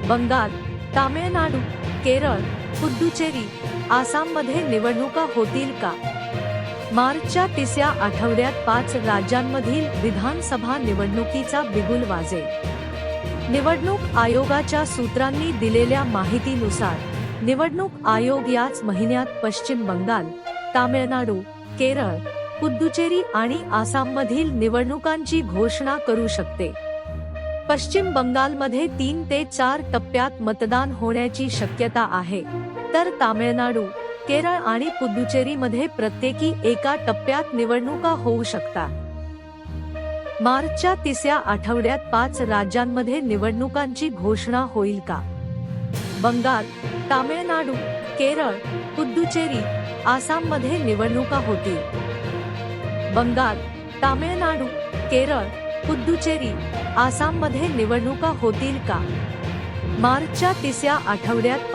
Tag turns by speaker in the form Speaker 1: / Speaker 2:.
Speaker 1: बंगाल, तामिळनाडू, केरळ, पुद्दुचेरी, आसाममध्ये निवडणुका होतील का? मार्चच्या तिसऱ्या आठवड्यात 5 राज्यांमधील विधानसभा निवडणुकीचा बिगुल वाजेल. निवडणूक आयोगाच्या सूत्रांनी दिलेल्या माहितीनुसार निवडणूक आयोग याच महिन्यात पश्चिम बंगाल, तामिळनाडू, केरळ, पुद्दुचेरी आणि आसाममधील निवडणुकांची घोषणा करू शकते. पश्चिम बंगालमध्ये 3 ते 4 टप्प्यात मतदान होण्याची शक्यता आहे, तर तामिळनाडू, केरळ आणि पुद्दुचेरीमध्ये प्रत्येकी एका टप्प्यात निवडणुका होऊ शकतात. मार्चच्या तिसऱ्या आठवड्यात 5 राज्यांमध्ये निवडणुकांची घोषणा होईल का? बंगाल, तामिळनाडू, केरळ, पुद्दुचेरी, आसाममध्ये निवडणुका होतील. बंगाल, तामिळनाडू, केरळ, पुद्दुचेरी, आसाममध्ये निवडणुका होतील का? मार्चच्या तिसऱ्या आठवड्यात